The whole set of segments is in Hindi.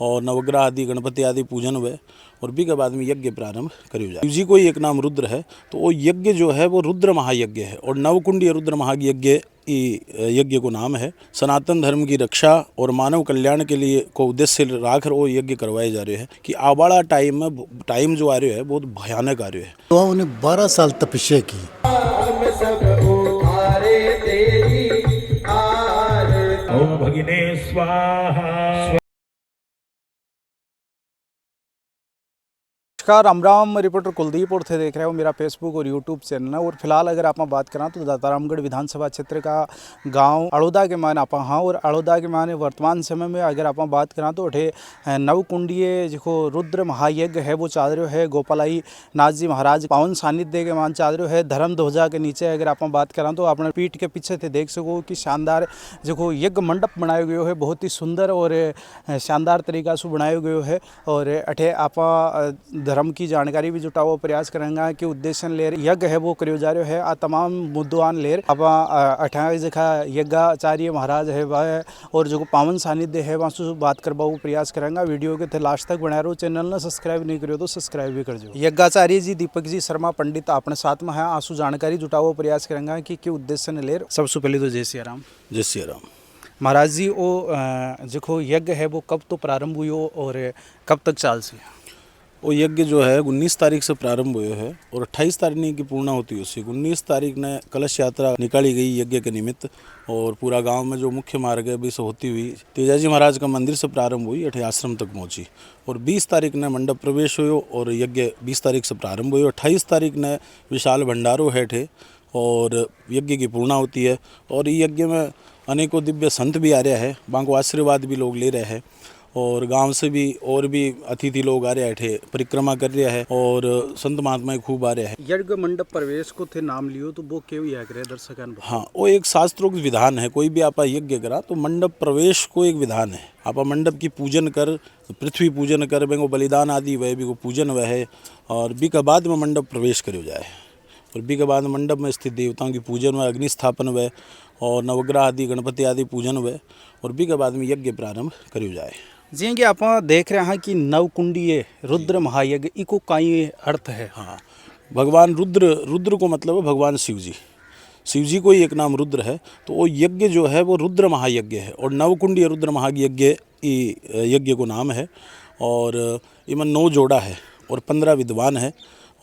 और नवग्रह आदि गणपति आदि पूजन हुए और भी के बाद में यज्ञ प्रारंभ करियो जाए। शिव जी को ही एक नाम रुद्र है, तो वो यज्ञ जो है वो रुद्र महायज्ञ है और नवकुंडीय रुद्र महायज्ञ यज्ञ को नाम है। सनातन धर्म की रक्षा और मानव कल्याण के लिए को उद्देश्य राख वो यज्ञ करवाए जा रहे हैं कि आवाड़ा टाइम जो आ रहे है बहुत भयानक आ रहे है। तो उन्हें 12 साल तपस्या की। ओम भगिने स्वाहा। नमस्कार, राम राम। रिपोर्टर कुलदीप और थे देख रहे हो मेरा फेसबुक और यूट्यूब चैनल है। और फिलहाल अगर आप बात करें तो दातारामगढ़ विधानसभा क्षेत्र का गांव अड़ोदा के मान आप हाँ और अड़ोदा के मान वर्तमान समय में अगर आप बात करें तो अठे नवकुंडीय जो रुद्र महायज्ञ है वो चाल रहा है। गोपालाई नाथ जी महाराज पावन सानिध्य के मान चाल रहा है। धर्म ध्वजा के नीचे अगर आप बात करें तो अपने पीठ के पीछे थे देख सको कि शानदार जो यज्ञ मंडप बनाया गया है, बहुत ही सुंदर और शानदार तरीका से बनाया गया है। और अठे आप धर्म की जानकारी भी जुटाओ प्रयास करेंगे कि उद्देश्य लेर यज्ञ है वो करियो जा रहा है। आ तमाम मुद्दान लेर अब 28 जगह यज्ञाचार्य महाराज है वह और जो पावन सानिध्य है वहाँ से बात करवा प्रयास करेंगे। वीडियो के थे लास्ट तक बना रहो। चैनल ने सब्सक्राइब नहीं करो तो सब्सक्राइब भी कर दो। यज्ञाचार्य जी दीपक जी शर्मा पंडित अपने साथ में है। आंसू जानकारी जुटाओ प्रयास करेंगे कि उद्देश्य ने लेर। सबसे पहले तो जय सिया राम। जय सिया राम। महाराज जी वो जो यज्ञ है वो कब तो प्रारंभ हुई और कब तक चाल सी? वो यज्ञ जो है 19 तारीख से प्रारंभ हुए है और 28 तारीख की पूर्ण होती है उसकी। 19 तारीख ने कलश यात्रा निकाली गई यज्ञ के निमित्त और पूरा गांव में जो मुख्य मार्ग है भी से होती हुई तेजाजी महाराज का मंदिर से प्रारंभ हुई, अठे आश्रम तक पहुंची और 20 तारीख ने मंडप प्रवेश हुए और यज्ञ 20 तारीख से प्रारंभ हुई। 28 तारीख ने विशाल भंडारो है ठे और यज्ञ की पूर्णा होती है। और ये यज्ञ में अनेकों दिव्य संत भी आ रहे हैं, बांको आशीर्वाद भी लोग ले रहे हैं और गांव से भी और भी अतिथि लोग आ रहे थे, परिक्रमा कर रहे हैं और संत महात्मा खूब आ रहे हैं। यज्ञ मंडप प्रवेश को थे नाम लियो तो वो क्यों याद रहे दर्शकन? हाँ, वो एक शास्त्रोक्त विधान है। कोई भी आप यज्ञ करा तो मंडप प्रवेश को एक विधान है। आप मंडप की पूजन कर, पृथ्वी पूजन कर, बेंगो बलिदान आदि वह भी को पूजन वह है और बी के बाद में मंडप प्रवेश करो जाए और बी के बाद मंडप में स्थित देवताओं की पूजन व अग्नि स्थापन व और नवग्रह आदि गणपति आदि पूजन व और बी के बाद में यज्ञ प्रारंभ करो जाए। जी कि आप देख रहे हैं कि नवकुंडीय रुद्र महायज्ञ इको काई अर्थ है? हाँ, भगवान रुद्र को मतलब है भगवान शिव जी को ही एक नाम रुद्र है, तो वो यज्ञ जो है वो रुद्र महायज्ञ है और नवकुंडीय रुद्र महायज्ञ यज्ञ को नाम है। और इनमें 9 जोड़ा है और 15 विद्वान है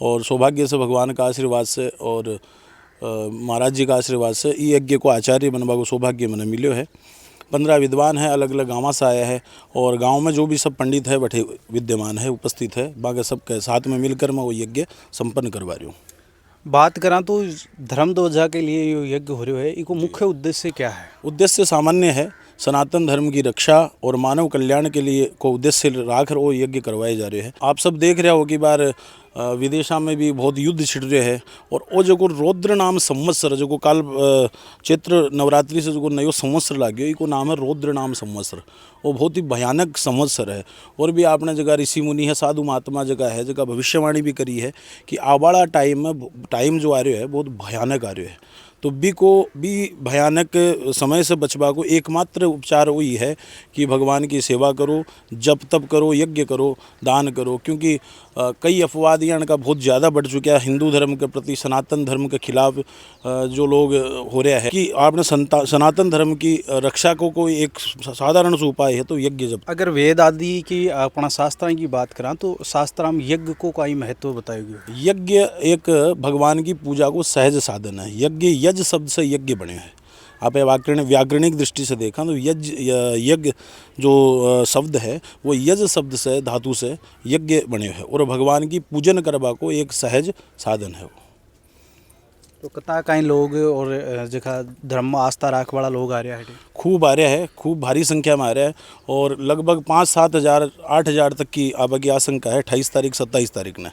और सौभाग्य से भगवान का आशीर्वाद से और महाराज जी का आशीर्वाद से ये यज्ञ को आचार्य बनवा को सौभाग्य मैंने मिलो है। 15 विद्वान है, अलग अलग गाँव से आया है और गांव में जो भी सब पंडित है बैठे विद्यमान है, उपस्थित है, बाकी सबके साथ में मिलकर मैं वो यज्ञ संपन्न करवा रही हूँ। बात करा तो धर्म ध्वजा के लिए ये यज्ञ हो रहा है, इसको मुख्य उद्देश्य क्या है? उद्देश्य सामान्य है, सनातन धर्म की रक्षा और मानव कल्याण के लिए को उद्देश्य राख वो यज्ञ करवाए जा रहे हैं। आप सब देख रहे हो कि बार विदेशा में भी बहुत युद्ध छिड़ रहे हैं और वो जो रौद्र नाम संवत्सर जो काल चैत्र नवरात्रि से जो नयो संवत्सर लाग्यो इको नाम है रौद्र नाम संवत्सर। वो बहुत ही भयानक संवत्सर है और भी आपने जगह ऋषि मुनि है, साधु महात्मा जगह है, जगह भविष्यवाणी भी करी है कि आवाड़ा टाइम जो आ रहे है बहुत भयानक आ रहे है। तो भी भयानक समय से बचवा को एकमात्र उपचार वही है कि भगवान की सेवा करो, जप तप करो, यज्ञ करो, दान करो, क्योंकि कई अपवादियाँ का बहुत ज़्यादा बढ़ चुका है हिंदू धर्म के प्रति, सनातन धर्म के खिलाफ जो लोग हो रहे हैं कि आपने सनातन धर्म की रक्षा को एक साधारण सा उपाय है तो यज्ञ जप। अगर वेद आदि की अपना शास्त्रों की बात करें तो शास्त्र में यज्ञ को का महत्व बताएगी? यज्ञ एक भगवान की पूजा को सहज साधन है। यज्ञ शब्द से यज्ञ बने हैं। आप व्याकरणिक दृष्टि से देखा तो यज्ञ जो शब्द है वो यज शब्द से धातु से यज्ञ बने हैं और भगवान की पूजन करवा को एक सहज साधन है वो। तो कता कई लोग और जगह धर्म में आस्था राख वाला लोग आ रहा है? खूब आ रहा है, खूब भारी संख्या में आ रहा है और लगभग 5-7 हज़ार 8 हज़ार तक की आबा की आशंका है 28 तारीख 27 तारीख ने,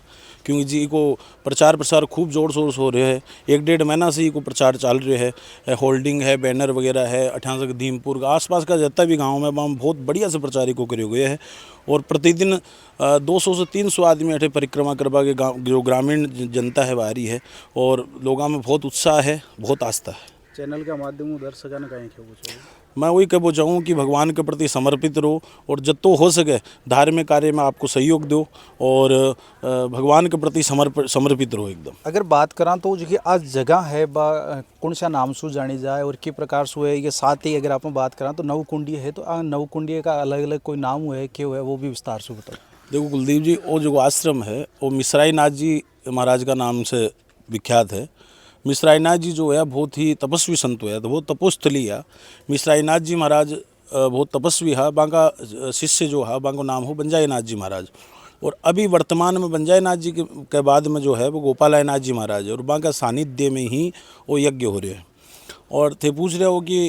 क्योंकि जी को प्रचार प्रसार खूब जोर शोर से हो रहे हैं। 1-1.5 महीना से ही को प्रचार चल रहे है, होल्डिंग है, बैनर वगैरह है। 18 धीमपुर का आसपास का जितना भी गांव में हम बहुत बढ़िया से प्रचार को करे हुए हैं और प्रतिदिन 200 से 300 आदमी अठे परिक्रमा करवा के जो ग्रामीण जनता है बाहरी है और लोगों में बहुत उत्साह है, बहुत आस्था है। चैनल के माध्यम दर्शकों ने कहीं क्यों पूछो? मैं वही कहना चाहूँ कि भगवान के प्रति समर्पित रहो और जितना हो सके धार्मिक कार्य में आपको सहयोग दो और भगवान के प्रति समर्पित रहो एकदम। अगर बात करा तो जो कि आज जगह है बा कौन सा नाम से जानी जाए और किस प्रकार से है, ये साथ ही अगर आप बात करा तो नवकुंडी है, तो नवकुंडी का अलग अलग कोई नाम हुआ है क्यों है वो भी विस्तार से बताओ। देखो कुलदीप जी, वो जो आश्रम है वो मिश्राई नाथ जी महाराज का नाम से विख्यात है। मिश्राई नाथ जी जो है बहुत ही तपस्वी संत है, तो वो तपोस्थली है। मिश्राई नाथ जी महाराज बहुत तपस्वी है। बांका शिष्य जो है बांको नाम हो बंजाई नाथ जी महाराज, और अभी वर्तमान में बंजाई नाथ जी के बाद में जो है वो गोपालाई नाथ जी महाराज है, और बांका सानिध्य में ही वो यज्ञ हो रहे हैं। और थे पूछ रहे हो कि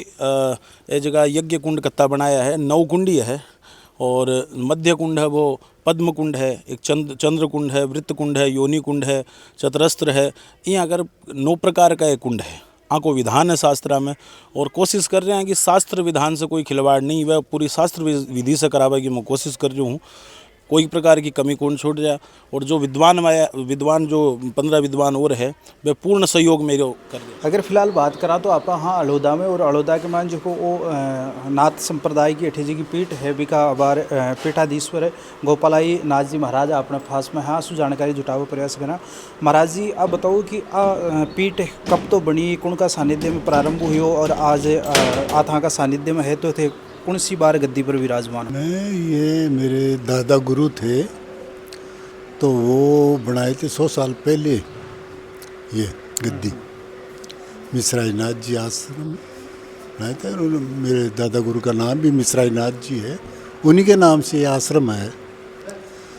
ये जगह यज्ञ कुंड कत्ता बनाया है, नवकुंडी है, और मध्य कुंड है वो पद्म कुंड है, एक चंद्र कुंड है, वृत्त कुंड है, योनि कुंड है, चतरस्त्र है। ये अगर 9 प्रकार का एक कुंड है। आको विधान है शास्त्र में, और कोशिश कर रहे हैं कि शास्त्र विधान से कोई खिलवाड़ नहीं, वह पूरी शास्त्र विधि से करावे की मैं कोशिश कर रही हूँ। कोई प्रकार की कमी कौन छोड़ जाए, और जो विद्वान जो 15 विद्वान और है वे पूर्ण सहयोग मेरे कर रहे हैं। अगर फिलहाल बात करा तो आप हाँ अड़ोदा में, और अड़ोदा के मान जो को वो नाथ संप्रदाय की अठे जी की पीठ है बिका बार पीठाधीश्वर है गोपालाई नाथ जी महाराज अपने पास में हाँ सु जानकारी जुटावे प्रयास करना। महाराज जी आप बताओ कि पीठ कब तो बनी, कौन का सानिध्य में प्रारंभ हुई हो, और आज आथा का सानिध्य में है तो थे कौन सी बार गद्दी पर विराजमान? मैं ये मेरे दादा गुरु थे तो वो बनाए थे 100 साल पहले ये गद्दी। मिश्राई नाथ जी आश्रम बनाए थे, और मेरे दादा गुरु का नाम भी मिश्राई नाथ जी है, उन्हीं के नाम से ये आश्रम है।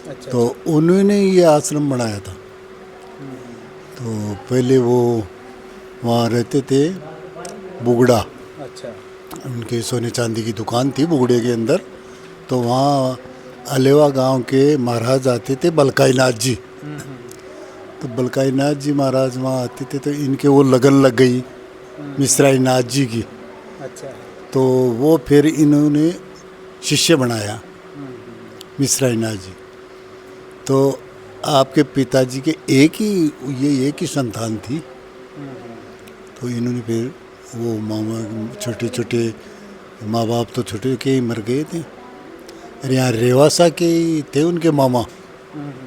अच्छा, तो उन्होंने ये आश्रम बनाया था। तो पहले वो वहाँ रहते थे बुगड़ा, अच्छा, उनके सोने चांदी की दुकान थी बुगड़े के अंदर। तो वहाँ अलेवा गांव के महाराज आते थे बलकाई नाथ जी। तो बलकाई नाथ जी महाराज वहाँ आते थे, तो इनके वो लगन लग गई मिश्राई नाथ जी की। अच्छा, तो वो फिर इन्होंने शिष्य बनाया मिश्राई नाथ जी। तो आपके पिताजी के एक ही संतान थी। तो इन्होंने फिर वो मामा छोटे छोटे माँ बाप तो छोटे के ही मर गए थे, और यहाँ रेवासा के ही थे उनके मामा,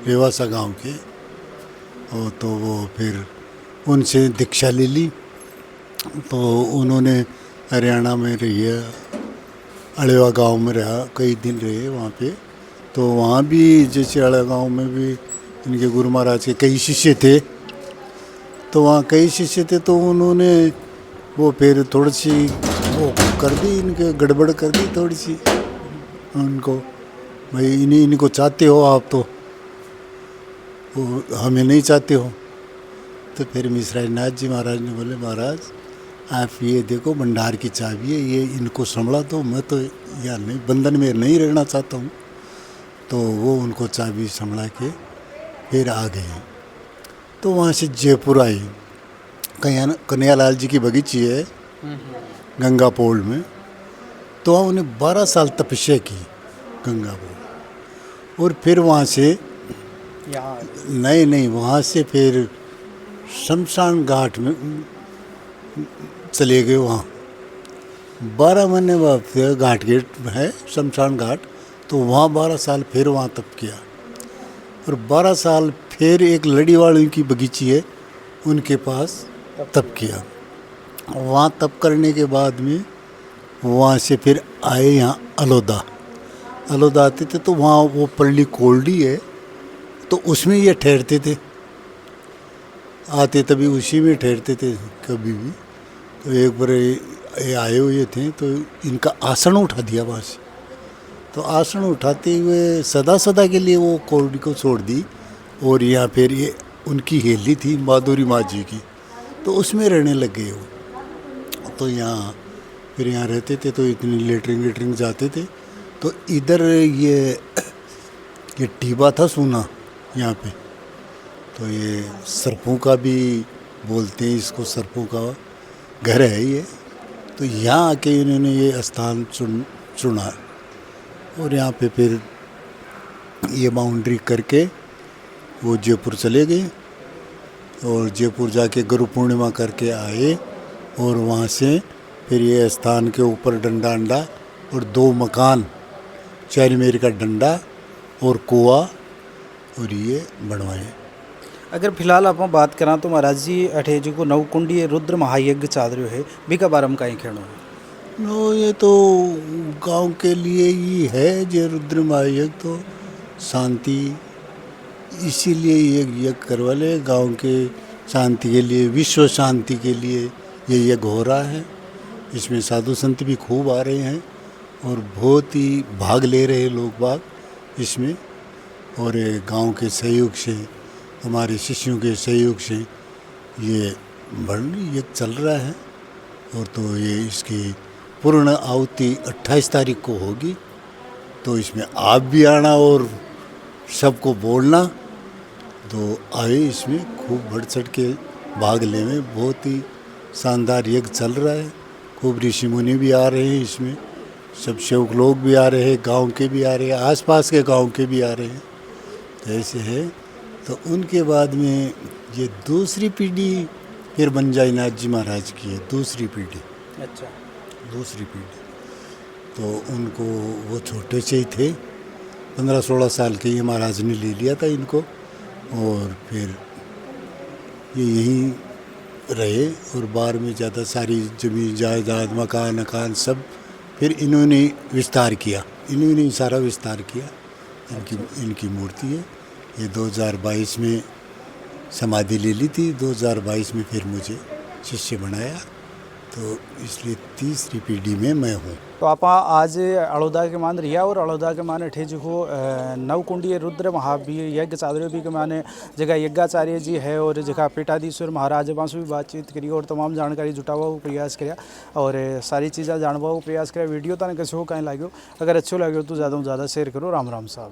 रेवासा गांव के। और तो वो फिर उनसे दीक्षा ले ली। तो उन्होंने हरियाणा में रही, अड़ेवा गांव में रहा, कई दिन रहे वहाँ पे। तो वहाँ भी जैसे अड़ेवा गांव में भी इनके गुरु महाराज के कई शिष्य थे। तो वहाँ कई शिष्य थे, तो उन्होंने वो फिर थोड़ी सी वो कर दी, इनके गड़बड़ कर दी थोड़ी सी उनको, भाई इनको चाहते हो आप तो वो हमें नहीं चाहते हो। तो फिर मिश्राई नाथ जी महाराज ने बोले महाराज आप ये देखो भंडार की चाबी है, ये इनको संभला दो, मैं तो यार नहीं बंधन में नहीं रहना चाहता हूँ। तो वो उनको चाबी संभला के फिर आ गए। तो वहाँ से जयपुर आए, कन्हैयालाल जी की बगीची है गंगा पोल में। तो वहाँ उन्हें 12 साल तपस्या की गंगा पोल, और फिर वहाँ से नहीं वहाँ से फिर शमशान घाट में चले गए। वहाँ 12 महीने बाद फिर घाट गेट है शमशान घाट, तो वहाँ 12 साल फिर वहाँ तप किया। और 12 साल फिर एक लड़ी वाली की बगीची है उनके पास तप किया। वहाँ तप करने के बाद में वहाँ से फिर आए यहाँ अलोदा आते थे। तो वहाँ वो पल्ली कोल्डी है, तो उसमें ये ठहरते थे, आते तभी उसी में ठहरते थे कभी भी। तो एक बार ये आए हुए थे, तो इनका आसन उठा दिया वहाँ से। तो आसन उठाते हुए सदा के लिए वो कोल्डी को छोड़ दी, और यहाँ फिर ये उनकी हेली थी माधुरी माँ जी की, तो उसमें रहने लग गए वो। तो यहाँ फिर यहाँ रहते थे, तो इतनी लेटरिंग जाते थे। तो इधर ये टीबा था सोना यहाँ पे, तो ये सर्पों का भी बोलते हैं इसको, सर्पों का घर है ये। तो यहाँ आके इन्होंने ये स्थान चुना, और यहाँ पे फिर ये बाउंड्री करके वो जयपुर चले गए, और जयपुर जाके गुरु पूर्णिमा करके आए, और वहाँ से फिर ये स्थान के ऊपर डंडा अंडा और 2 मकान, चैरमेर का डंडा और कुआ और ये बनवाए। अगर फिलहाल आप बात करा तो महाराज जी अठे जो नवकुंडीय रुद्र महायज्ञ चाल रहे है बीका बारे में कहीं खेणो है। नो ये तो गांव के लिए ही है, जो रुद्र महायज्ञ तो शांति, इसीलिए ये यज्ञ करवा ले, गांव के शांति के लिए, विश्व शांति के लिए ये यज्ञ हो रहा है। इसमें साधु संत भी खूब आ रहे हैं और बहुत ही भाग ले रहे हैं लोग बाग इसमें, और गांव के सहयोग से, हमारे शिष्यों के सहयोग से ये यज्ञ चल रहा है। और तो ये इसकी पूर्ण आहुति 28 तारीख को होगी, तो इसमें आप भी आना और सबको बोलना, तो आए इसमें खूब बढ़ चढ़ के भाग ले में। बहुत ही शानदार यज्ञ चल रहा है, खूब ऋषि मुनि भी आ रहे हैं इसमें, सब सेवक लोग भी आ रहे हैं, गांव के भी आ रहे हैं, आसपास के गांव के भी आ रहे हैं, तो ऐसे है। तो उनके बाद में ये दूसरी पीढ़ी फिर बंजाई नाथ जी महाराज की है, दूसरी पीढ़ी। अच्छा, दूसरी पीढ़ी तो उनको, वो छोटे से ही थे, 15-16 साल के ही महाराज ने ले लिया था इनको, और फिर ये यहीं रहे, और बाहर में ज़्यादा सारी जमीन जायदाद मकान सब फिर इन्होंने विस्तार किया, इन्होंने ही सारा विस्तार किया। इनकी मूर्ति है। ये 2022 में समाधि ले ली थी, 2022 में फिर मुझे शिष्य बनाया, तो इसलिए तीसरी पीढ़ी में मैं हूँ। तो आप आज अड़ोदा के मान रिया और अड़ोदा के मान अठे जो नवकुंडीय रुद्र महावीर यज्ञ चादर भी के माने जगह यज्ञाचार्य जी है और जगह पीठाधीश्वर महाराज पास भी बातचीत करी और तमाम जानकारी जुटावा प्रयास किया और सारी चीज़ें जानवा प्रयास किया। वीडियो तने कैसे हो कहीं लगे, अगर अच्छो लगे तो ज़्यादा से ज़्यादा शेयर करो। राम राम साहब।